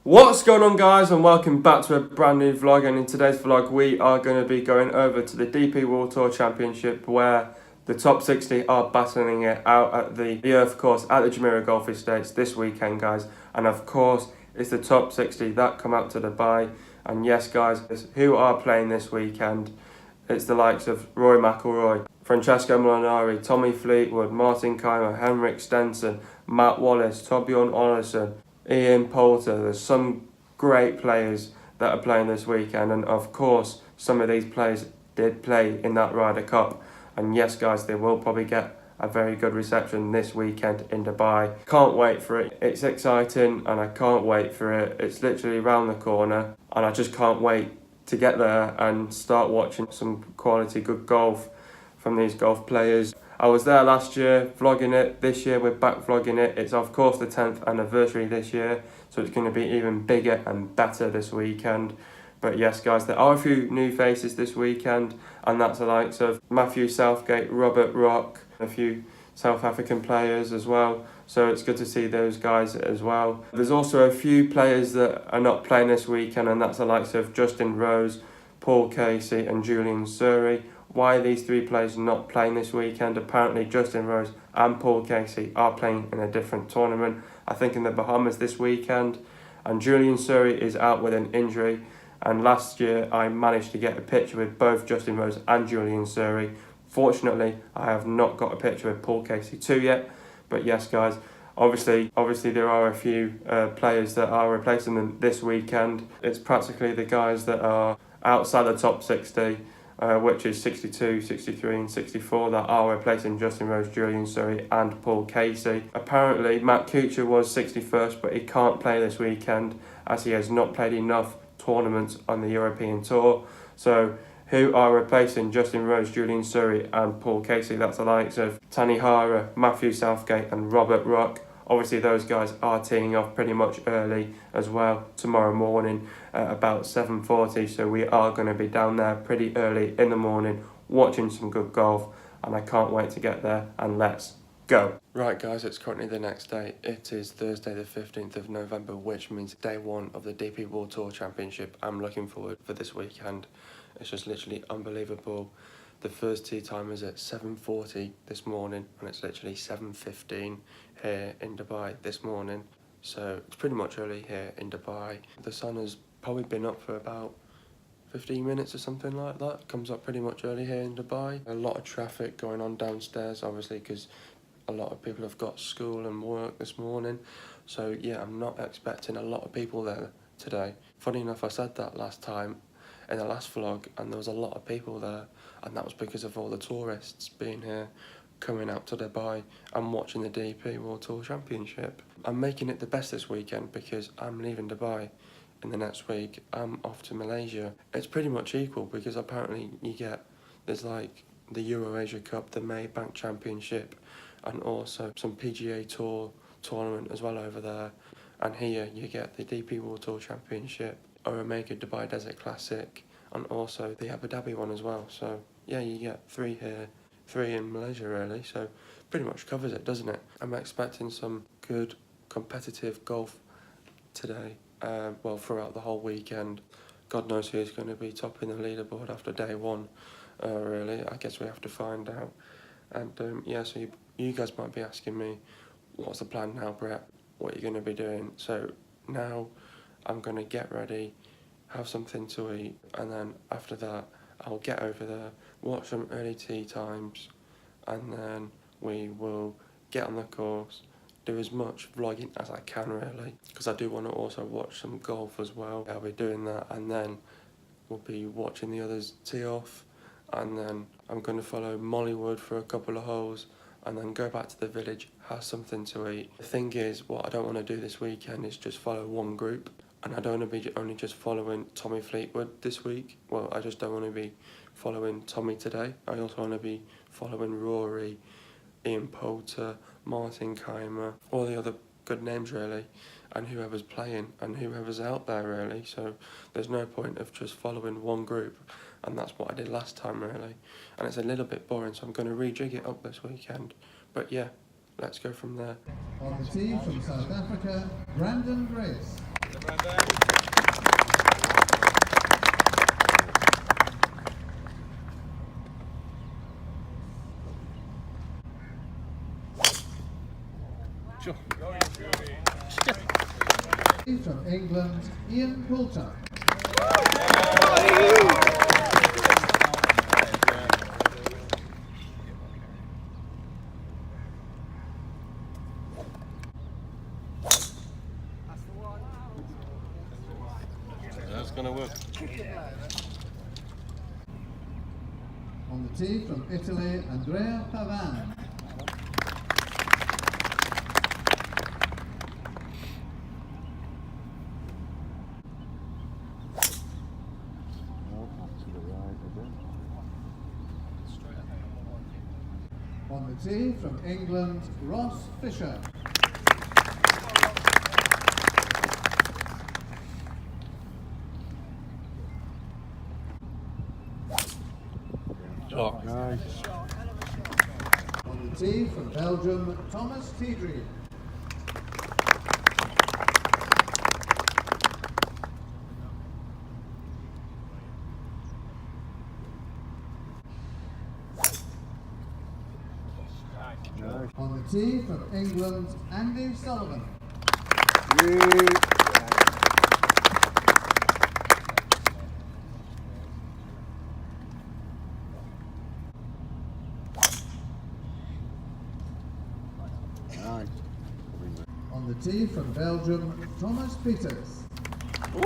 What's going on, guys, and welcome back to a brand new vlog. And in today's vlog we are going to be going over to the DP World Tour Championship, where the top 60 are battling it out at the Earth course at the Jumeriah Golf Estates this weekend, guys. And of course it's the top 60 that come out to Dubai. And yes, guys, who are playing this weekend? It's the likes of Rory McIlroy, Francesco Molinari, Tommy Fleetwood, Martin Keimer, Henrik Stenson, Matt Wallace, Torbjorn Olesen, Ian Poulter. There's some great players that are playing this weekend, and of course some of these players did play in that Ryder Cup. And yes, guys, they will probably get a very good reception this weekend in Dubai. Can't wait for it. It's exciting and I can't wait for it. It's literally around the corner and I just can't wait to get there and start watching some quality good golf from these golf players. I was there last year vlogging it. This year we're back vlogging it. It's of course the 10th anniversary this year, so it's going to be even bigger and better this weekend. But yes, guys, there are a few new faces this weekend, and that's the likes of Matthew Southgate, Robert Rock, a few South African players as well. So it's good to see those guys as well. There's also a few players that are not playing this weekend, and that's the likes of Justin Rose, Paul Casey and Julian Surrey. Why are these three players not playing this weekend? Apparently Justin Rose and Paul Casey are playing in a different tournament, I think in the Bahamas this weekend. And Julian Surrey is out with an injury. And last year I managed to get a picture with both Justin Rose and Julian Surrey. Fortunately, I have not got a picture with Paul Casey too yet. But yes, guys, obviously there are a few players that are replacing them this weekend. It's practically the guys that are outside the top 60, which is 62, 63 and 64, that are replacing Justin Rose, Julian Surrey and Paul Casey. Apparently Matt Kuchar was 61st, but he can't play this weekend as he has not played enough tournaments on the European Tour. So who are replacing Justin Rose, Julian Surrey and Paul Casey? That's the likes of Tanihara, Matthew Southgate and Robert Rock. Obviously those guys are teeing off pretty much early as well tomorrow morning at about 7:40, so we are going to be down there pretty early in the morning watching some good golf, and I can't wait to get there, and let's go. Right, guys, it's currently the next day. It is Thursday the 15th of November, which means day one of the DP World Tour Championship. I'm looking forward for this weekend. It's just literally unbelievable. The first tee time is at 7:40 this morning, and it's literally 7:15 here in Dubai this morning. So it's pretty much early here in Dubai. The sun has probably been up for about 15 minutes or something like that. Comes up pretty much early here in Dubai. A lot of traffic going on downstairs, obviously, because a lot of people have got school and work this morning. So yeah, I'm not expecting a lot of people there today. Funny enough, I said that last time in the last vlog, and there was a lot of people there, and that was because of all the tourists being here, coming out to Dubai and watching the DP World Tour Championship. I'm making it the best this weekend because I'm leaving Dubai in the next week. I'm off to Malaysia. It's pretty much equal because apparently there's like the Euro-Asia Cup, the Maybank Championship, and also some PGA Tour tournament as well over there. And here you get the DP World Tour Championship, Omega Dubai Desert Classic, and also the Abu Dhabi one as well. So yeah, you get three here, three in Malaysia really, so pretty much covers it, doesn't it? I'm expecting some good competitive golf today, well, throughout the whole weekend. God knows who's going to be topping the leaderboard after day one, really. I guess we have to find out. And yeah, so you guys might be asking me, what's the plan now, Brett? What are you going to be doing? So now I'm going to get ready, have something to eat, and then after that I'll get over there, watch some early tee times, and then we will get on the course, do as much vlogging as I can really, because I do want to also watch some golf as well. I'll be doing that, and then we'll be watching the others tee off, and then I'm going to follow Mollywood for a couple of holes, and then go back to the village, have something to eat. The thing is, what I don't want to do this weekend is just follow one group, and I don't want to be only just following Tommy Fleetwood this week. Well, I just don't want to be following Tommy today. I also want to be following Rory, Ian Poulter, Martin Keimer, all the other good names really, and whoever's playing and whoever's out there really. So there's no point of just following one group, and that's what I did last time really, and it's a little bit boring, so I'm going to rejig it up this weekend. But yeah, let's go from there. On the tee from South Africa, Brandon Grace. From England, Ian Poulter. That's going to work. On the tee from Italy, Andrea Pavan. On the tee from England, Ross Fisher. Oh, nice. On the tee from Belgium, Thomas Tidry. Nice. On the tee from England, Andy Sullivan. Nice. On the tee from Belgium, Thomas Peters. Woo!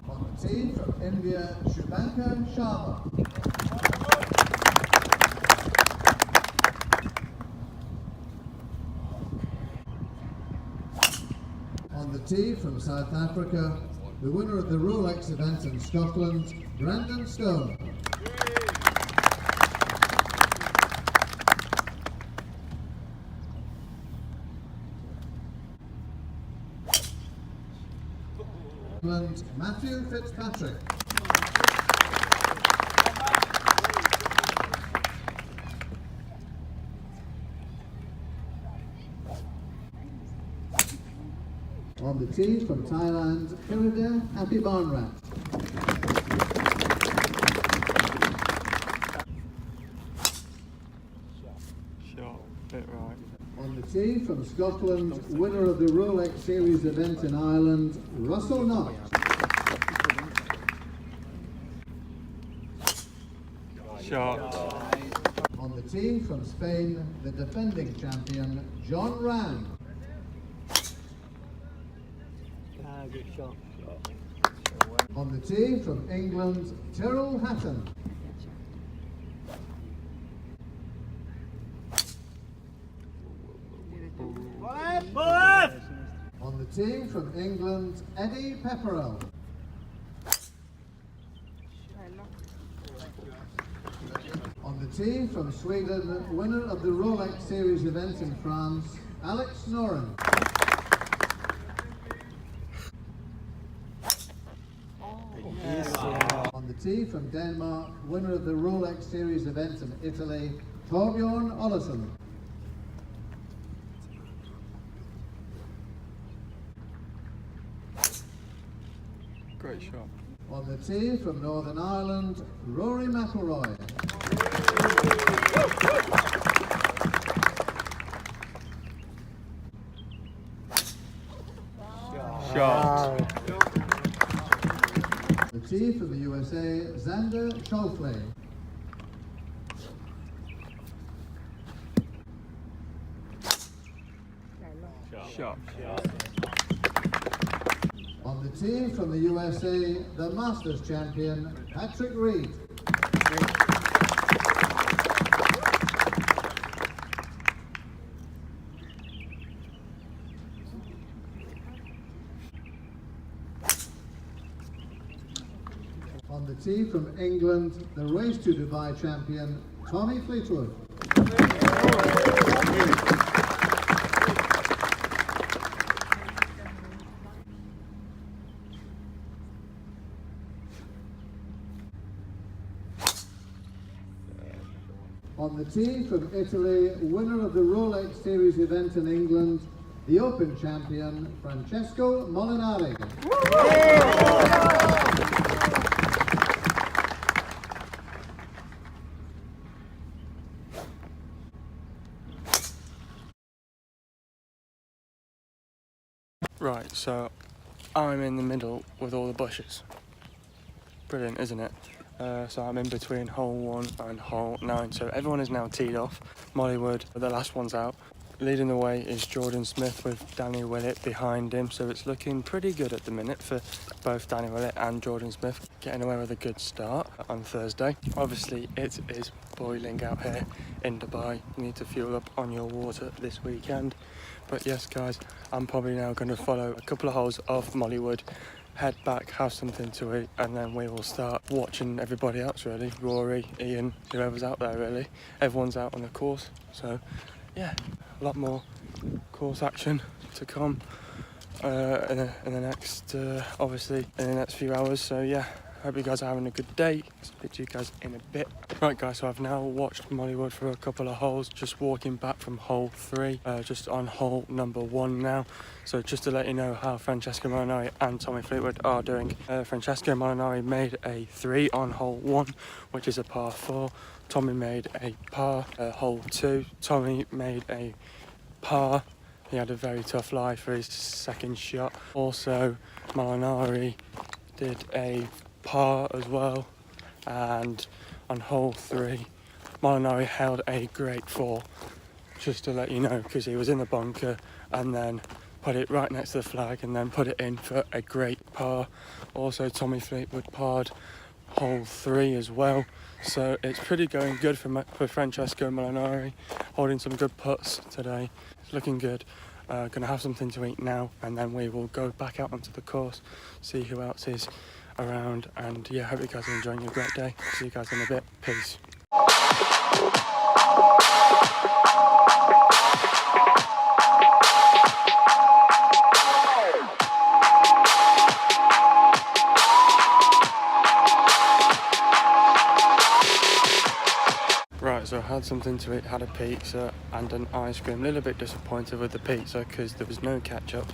On the tee from India, Shubhankar Sharma. On the tee from South Africa, the winner of the Rolex event in Scotland, Brandon Stone. England, Matthew Fitzpatrick. On the tee from Thailand, Kirida Apibarnrat. Shot, bit right. On the tee from Scotland, winner of the Rolex Series event in Ireland, Russell Knott. Shot. On the tee from Spain, the defending champion, John Ram. Good shot. On the tee from England, Tyrrell Hatton. On the tee from England, Eddie Pepperell. On the tee from Sweden, winner of the Rolex Series event in France, Alex Noren. On the tee from Denmark, winner of the Rolex Series event in Italy, Torbjorn Olesen. Great shot. On the tee from Northern Ireland, Rory McIlroy. Shot. The tee from the USA, Xander Schauffele. Shot. On the tee from the USA, the Masters champion, Patrick Reed. On the tee from England, the Race to Dubai champion, Tommy Fleetwood. On the tee from Italy, winner of the Rolex Series event in England, the Open champion, Francesco Molinari. Right, so I'm in the middle with all the bushes. Brilliant, isn't it? So I'm in between hole 1 and hole 9. So everyone is now teed off. Mollywood, the last one's out. Leading the way is Jordan Smith with Danny Willett behind him. So it's looking pretty good at the minute for both Danny Willett and Jordan Smith. Getting away with a good start on Thursday. Obviously, it is boiling out here in Dubai. You need to fuel up on your water this weekend. But yes, guys, I'm probably now going to follow a couple of holes of Mollywood, head back, have something to eat, and then we will start watching everybody else, really. Rory, Ian, whoever's out there, really. Everyone's out on the course, so yeah, a lot more course action to come in the next, obviously, in the next few hours. So yeah, hope you guys are having a good day. Speak to you guys in a bit. Right, guys, so I've now watched Mollywood for a couple of holes, just walking back from hole 3, just on hole number 1 now. So just to let you know how Francesco Molinari and Tommy Fleetwood are doing. Francesco Molinari made a 3 on hole 1, which is a par 4. Tommy made a par, hole 2. Tommy made a par. He had a very tough lie for his second shot. Also, Molinari did a par as well, and on hole 3 Molinari held a great 4, just to let you know, because he was in the bunker and then put it right next to the flag and then put it in for a great par. Also, Tommy Fleetwood parred hole 3 as well, so it's pretty going good for Francesco Molinari, holding some good putts today. It's looking good. Gonna have something to eat now, and then we will go back out onto the course, see who else is around, and yeah, hope you guys are enjoying your great day. See you guys in a bit. Peace. Right, so I had something to eat, had a pizza and an ice cream. A little bit disappointed with the pizza because there was no ketchup.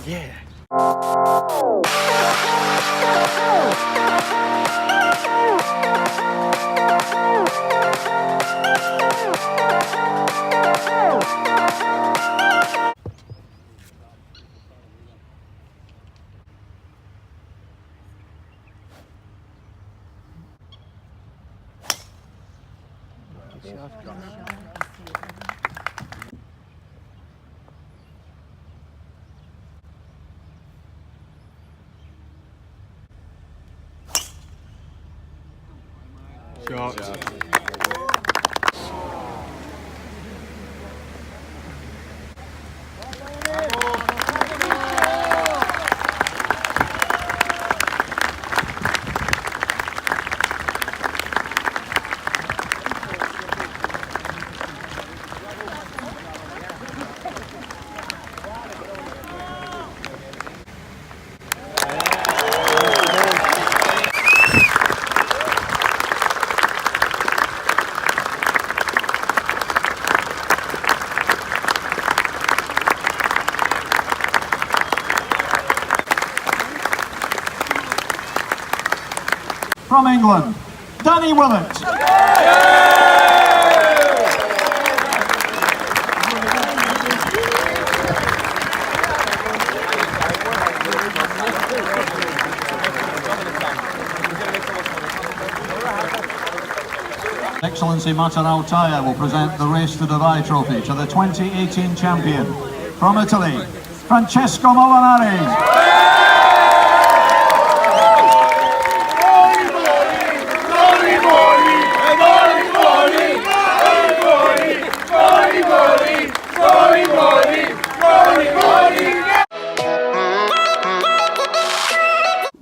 Yeah. Shot. From England, Danny Willett. Excellency Mater Altaya will present the Race to Dubai trophy to the 2018 champion from Italy, Francesco Molinari.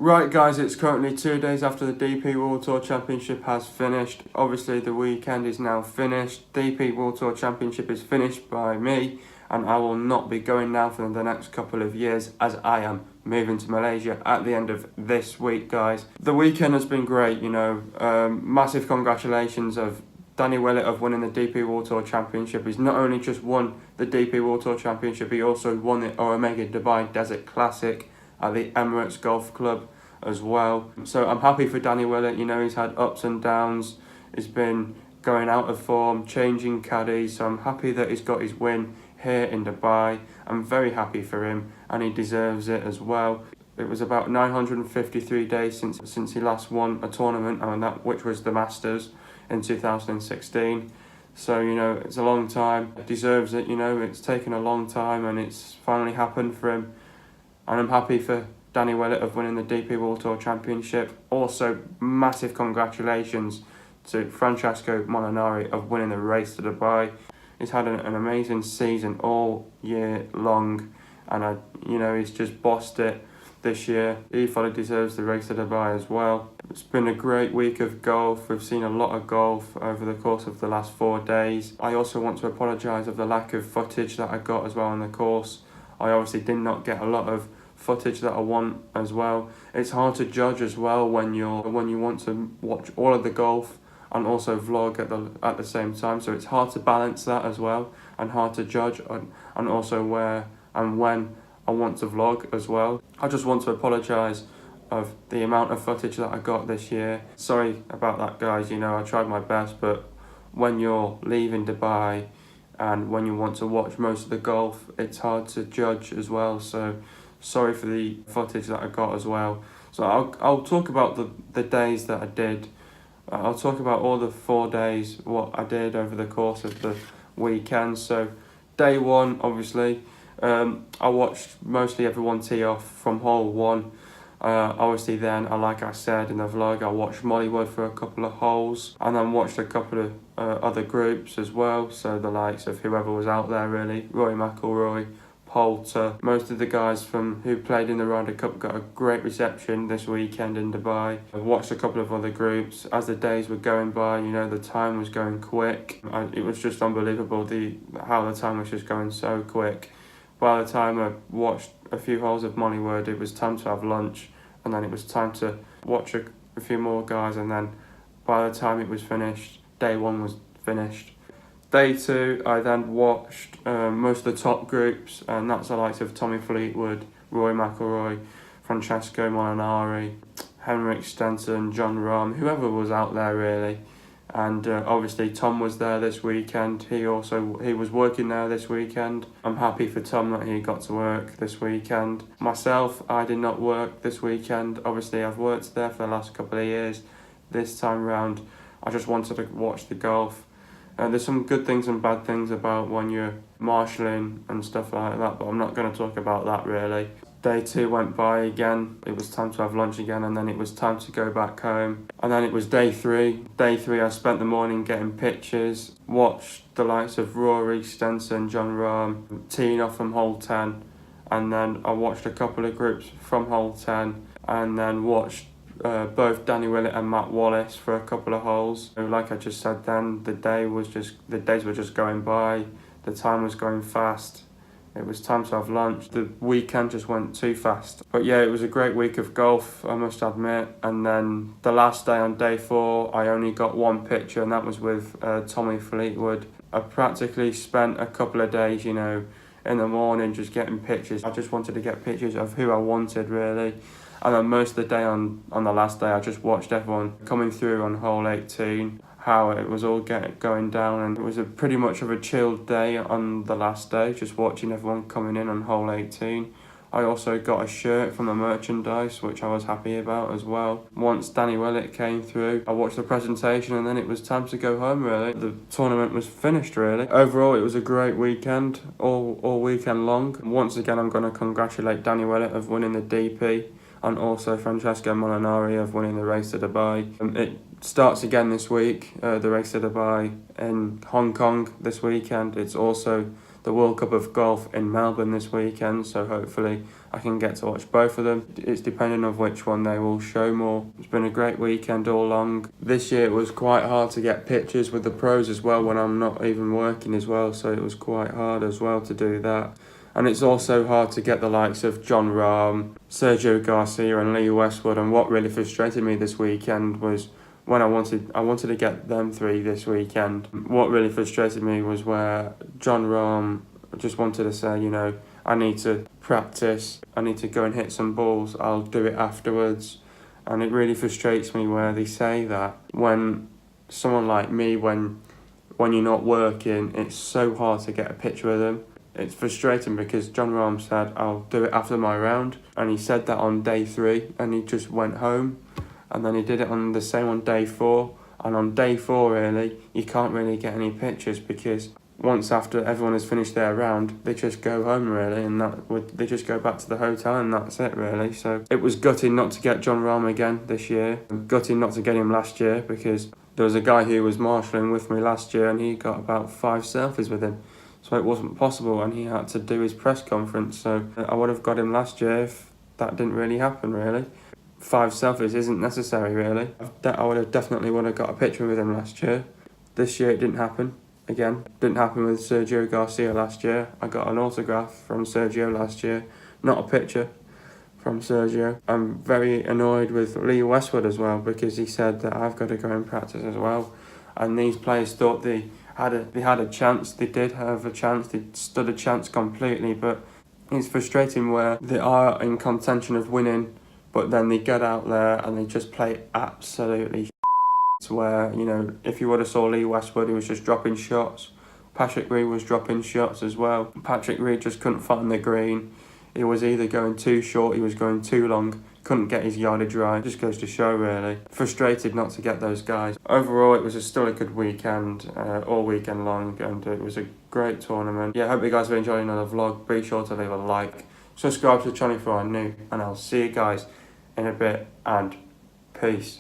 Right, guys, it's currently 2 days after the DP World Tour Championship has finished. Obviously, the weekend is now finished. DP World Tour Championship is finished by me, and I will not be going now for the next couple of years, as I am moving to Malaysia at the end of this week, guys. The weekend has been great, you know. Massive congratulations of Danny Willett of winning the DP World Tour Championship. He's not only just won the DP World Tour Championship, he also won the Omega Dubai Desert Classic at the Emirates Golf Club as well. So I'm happy for Danny Willett. You know, he's had ups and downs. He's been going out of form, changing caddies. So I'm happy that he's got his win here in Dubai. I'm very happy for him. and he deserves it as well. It was about 953 days since he last won a tournament, and that which was the Masters in 2016. So, you know, it's a long time. He deserves it, you know. It's taken a long time and it's finally happened for him. And I'm happy for Danny Willett of winning the DP World Tour Championship. Also, massive congratulations to Francesco Molinari of winning the race to Dubai. He's had an amazing season all year long, and he's just bossed it this year. He fully deserves the race to Dubai as well. It's been a great week of golf. We've seen a lot of golf over the course of the last 4 days. I also want to apologise of the lack of footage that I got as well on the course. I obviously did not get a lot of footage that I want as well. It's hard to judge as well when you want to watch all of the golf and also vlog at the same time. So it's hard to balance that as well, and hard to judge and also where and when I want to vlog as well. I just want to apologise of the amount of footage that I got this year. Sorry about that, guys. You know, I tried my best, but when you're leaving Dubai and when you want to watch most of the golf, it's hard to judge as well. So sorry for the footage that I got as well. So I'll talk about the days that I did. I'll talk about all the 4 days, what I did over the course of the weekend. So day one, obviously, I watched mostly everyone tee off from hole 1. Obviously then, like I said in the vlog, I watched Moliwood for a couple of holes, and then watched a couple of other groups as well. So the likes of whoever was out there really, Rory McIlroy, Poulter. Most of the guys who played in the Ryder Cup got a great reception this weekend in Dubai. I watched a couple of other groups. As the days were going by, you know, the time was going quick. It was just unbelievable how the time was just going so quick. By the time I watched a few holes of Moliwood, it was time to have lunch, and then it was time to watch a few more guys, and then by the time it was finished, day one was finished. Day two, I then watched most of the top groups, and that's the likes of Tommy Fleetwood, Rory McIlroy, Francesco Molinari, Henrik Stenson, Jon Rahm, whoever was out there really. And obviously Tom was there this weekend. He was working there this weekend. I'm happy for Tom that he got to work this weekend. Myself, I did not work this weekend. Obviously I've worked there for the last couple of years. This time round, I just wanted to watch the golf. There's some good things and bad things about when you're marshalling and stuff like that, but I'm not going to talk about that really. Day two went by again. It was time to have lunch again, and then it was time to go back home. And then it was day three. Day three, I spent the morning getting pictures, watched the likes of Rory, Stenson, Jon Rahm teeing off from hole 10, and then I watched a couple of groups from hole 10, and then watched both Danny Willett and Matt Wallace for a couple of holes. Like I just said then, the days were just going by, the time was going fast. It was time to have lunch. The weekend just went too fast. But yeah, it was a great week of golf, I must admit. And then the last day on day 4, I only got one picture, and that was with Tommy Fleetwood. I practically spent a couple of days, you know, in the morning just getting pictures. I just wanted to get pictures of who I wanted really. And then most of the day on the last day, I just watched everyone coming through on hole 18, how it was all going down, and it was pretty much of a chilled day on the last day, just watching everyone coming in on hole 18. I also got a shirt from the merchandise, which I was happy about as well. Once Danny Willett came through, I watched the presentation, and then it was time to go home really. The tournament was finished really. Overall, it was a great weekend, all weekend long. Once again, I'm going to congratulate Danny Willett of winning the DP, and also Francesco Molinari of winning the race to Dubai. It starts again this week, the race to Dubai in Hong Kong this weekend. It's also the World Cup of Golf in Melbourne this weekend, so hopefully I can get to watch both of them. It's depending on which one they will show more. It's been a great weekend all long. This year it was quite hard to get pictures with the pros as well when I'm not even working as well, so it was quite hard as well to do that. And it's also hard to get the likes of Jon Rahm, Sergio Garcia and Lee Westwood. And what really frustrated me this weekend was when I wanted to get them 3 this weekend. What really frustrated me was where Jon Rahm just wanted to say, you know, I need to practice, I need to go and hit some balls, I'll do it afterwards. And it really frustrates me where they say that. When someone like me, when you're not working, it's so hard to get a picture of them. It's frustrating because John Rahm said, I'll do it after my round. And he said that on day 3 and he just went home. And then he did it on the same on day 4. And on day 4, really, you can't really get any pictures because once after everyone has finished their round, they just go home, really, and they just go back to the hotel and that's it, really. So it was gutting not to get John Rahm again this year. Gutting not to get him last year because there was a guy who was marshalling with me last year and he got about 5 selfies with him. So it wasn't possible and he had to do his press conference. So I would have got him last year if that didn't really happen, really. 5 selfies isn't necessary, really. I would have definitely got a picture with him last year. This year it didn't happen. Again, didn't happen with Sergio Garcia last year. I got an autograph from Sergio last year, not a picture from Sergio. I'm very annoyed with Lee Westwood as well because he said that I've got to go and practice as well. And these players thought they had a chance. They did have a chance. They stood a chance completely, but it's frustrating where they are in contention of winning, but then they get out there and they just play absolutely where, you know, if you would have saw Lee Westwood, he was just dropping shots. Patrick Reed was dropping shots as well. Patrick Reed just couldn't find the green. He was either going too short, he was going too long, couldn't get his yardage right. Just goes to show, really. Frustrated not to get those guys. Overall, it was still a good weekend, all weekend long, and it was a great tournament. Yeah, I hope you guys are enjoying another vlog. Be sure to leave a like, subscribe to the channel if you are new, and I'll see you guys in a bit, and peace.